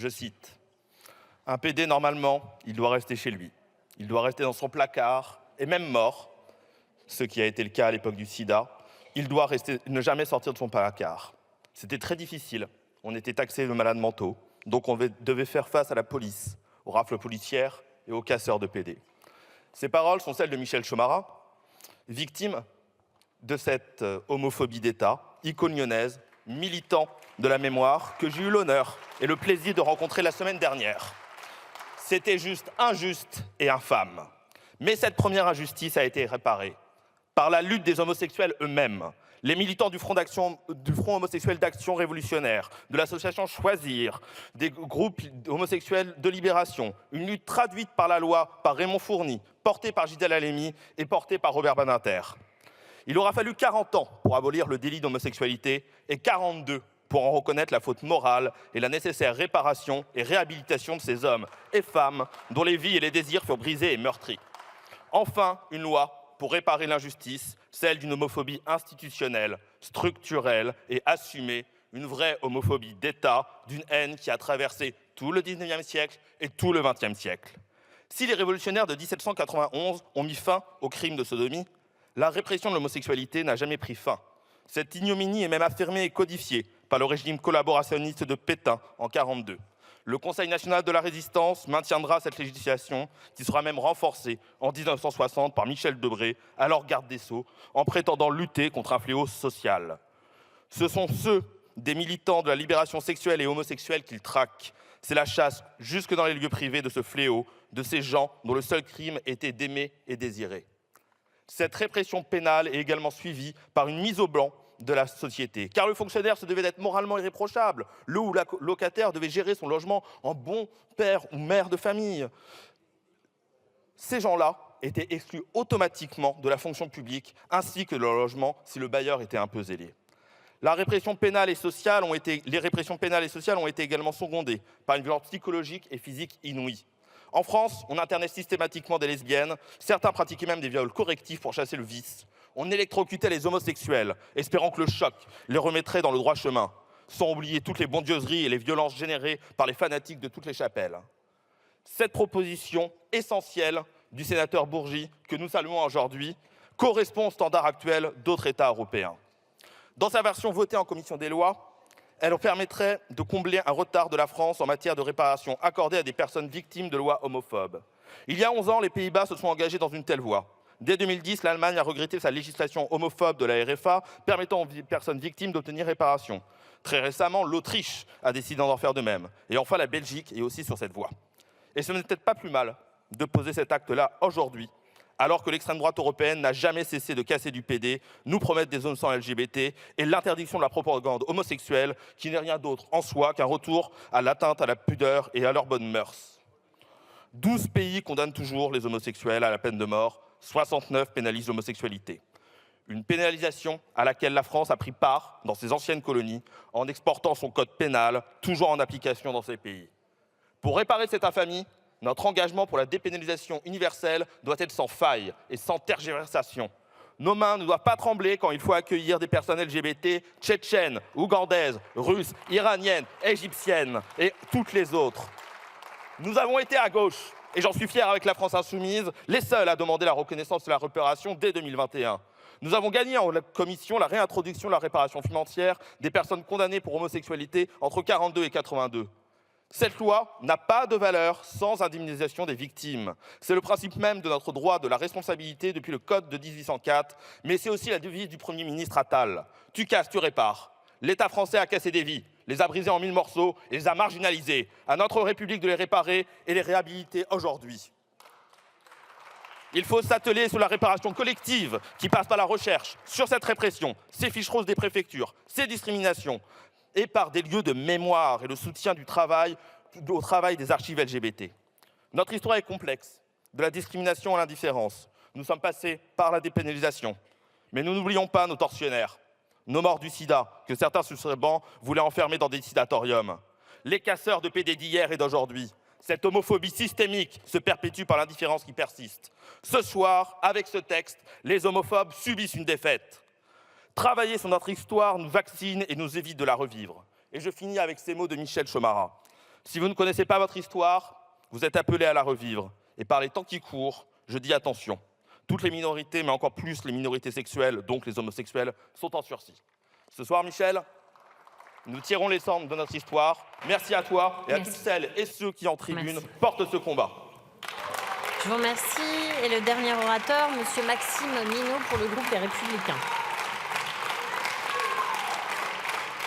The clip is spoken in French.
Je cite, « Un PD, normalement, il doit rester chez lui. Il doit rester dans son placard, et même mort, ce qui a été le cas à l'époque du sida, il doit ne jamais sortir de son placard. C'était très difficile. On était taxés de malades mentaux, donc on devait faire face à la police, aux rafles policières et aux casseurs de PD. » Ces paroles sont celles de Michel Chomara, victime de cette homophobie d'État, icône lyonnaise, militant de la mémoire, que j'ai eu l'honneur et le plaisir de rencontrer la semaine dernière. C'était juste injuste et infâme. Mais cette première injustice a été réparée par la lutte des homosexuels eux-mêmes, les militants du Front homosexuel d'action révolutionnaire, de l'association Choisir, des groupes homosexuels de libération, une lutte traduite par la loi par Raymond Fourny, portée par Gisèle Halimi et portée par Robert Badinter. Il aura fallu 40 ans pour abolir le délit d'homosexualité et 42 pour en reconnaître la faute morale et la nécessaire réparation et réhabilitation de ces hommes et femmes dont les vies et les désirs furent brisés et meurtris. Enfin, une loi pour réparer l'injustice, celle d'une homophobie institutionnelle, structurelle et assumée, une vraie homophobie d'État, d'une haine qui a traversé tout le XIXe siècle et tout le XXe siècle. Si les révolutionnaires de 1791 ont mis fin aux crimes de sodomie, la répression de l'homosexualité n'a jamais pris fin. Cette ignominie est même affirmée et codifiée par le régime collaborationniste de Pétain en 1942. Le Conseil national de la résistance maintiendra cette législation qui sera même renforcée en 1960 par Michel Debré, alors garde des Sceaux, en prétendant lutter contre un fléau social. Ce sont ceux des militants de la libération sexuelle et homosexuelle qu'ils traquent. C'est la chasse jusque dans les lieux privés de ce fléau, de ces gens dont le seul crime était d'aimer et désirer. Cette répression pénale est également suivie par une mise au blanc de la société, car le fonctionnaire se devait d'être moralement irréprochable. Le ou la locataire devait gérer son logement en bon père ou mère de famille. Ces gens-là étaient exclus automatiquement de la fonction publique, ainsi que de leur logement si le bailleur était un peu zélé. Les répressions pénales et sociales ont été également secondées par une violence psychologique et physique inouïe. En France, on internait systématiquement des lesbiennes, certains pratiquaient même des viols correctifs pour chasser le vice. On électrocutait les homosexuels, espérant que le choc les remettrait dans le droit chemin, sans oublier toutes les bondieuseries et les violences générées par les fanatiques de toutes les chapelles. Cette proposition essentielle du sénateur Bourgi, que nous saluons aujourd'hui, correspond aux standards actuels d'autres États européens. Dans sa version votée en commission des lois, elle permettrait de combler un retard de la France en matière de réparation accordée à des personnes victimes de lois homophobes. Il y a 11 ans, les Pays-Bas se sont engagés dans une telle voie. Dès 2010, l'Allemagne a regretté sa législation homophobe de la RFA, permettant aux personnes victimes d'obtenir réparation. Très récemment, l'Autriche a décidé d'en faire de même. Et enfin, la Belgique est aussi sur cette voie. Et ce n'est peut-être pas plus mal de poser cet acte-là aujourd'hui, alors que l'extrême droite européenne n'a jamais cessé de casser du PD, nous promettre des zones sans LGBT et l'interdiction de la propagande homosexuelle, qui n'est rien d'autre en soi qu'un retour à l'atteinte à la pudeur et à leurs bonnes mœurs. 12 pays condamnent toujours les homosexuels à la peine de mort, 69 pénalisent l'homosexualité. Une pénalisation à laquelle la France a pris part dans ses anciennes colonies en exportant son code pénal, toujours en application dans ces pays. Pour réparer cette infamie, notre engagement pour la dépénalisation universelle doit être sans faille et sans tergiversation. Nos mains ne doivent pas trembler quand il faut accueillir des personnes LGBT tchétchènes, ougandaises, russes, iraniennes, égyptiennes et toutes les autres. Nous avons été à gauche, et j'en suis fier avec la France insoumise, les seuls à demander la reconnaissance de la réparation dès 2021. Nous avons gagné en commission la réintroduction de la réparation financière des personnes condamnées pour homosexualité entre 1942 et 1982. Cette loi n'a pas de valeur sans indemnisation des victimes. C'est le principe même de notre droit de la responsabilité depuis le Code de 1804, mais c'est aussi la devise du Premier ministre Attal. Tu casses, tu répares. L'État français a cassé des vies, les a brisées en 1000 morceaux et les a marginalisées. À notre République de les réparer et les réhabiliter aujourd'hui. Il faut s'atteler sur la réparation collective qui passe par la recherche sur cette répression, ces fiches roses des préfectures, ces discriminations, et par des lieux de mémoire et le soutien au travail des archives LGBT. Notre histoire est complexe, de la discrimination à l'indifférence. Nous sommes passés par la dépénalisation. Mais nous n'oublions pas nos tortionnaires, nos morts du sida, que certains sur ce banc voulaient enfermer dans des sidatoriums. Les casseurs de PD d'hier et d'aujourd'hui. Cette homophobie systémique se perpétue par l'indifférence qui persiste. Ce soir, avec ce texte, les homophobes subissent une défaite. Travailler sur notre histoire nous vaccine et nous évite de la revivre. Et je finis avec ces mots de Michel Chomara. Si vous ne connaissez pas votre histoire, vous êtes appelés à la revivre. Et par les temps qui courent, je dis attention. Toutes les minorités, mais encore plus les minorités sexuelles, donc les homosexuels, sont en sursis. Ce soir, Michel, nous tirons les cendres de notre histoire. Merci à toi et à toutes celles et ceux qui, en tribune, portent ce combat. Je vous remercie. Et le dernier orateur, M. Maxime Minot, pour le groupe Les Républicains.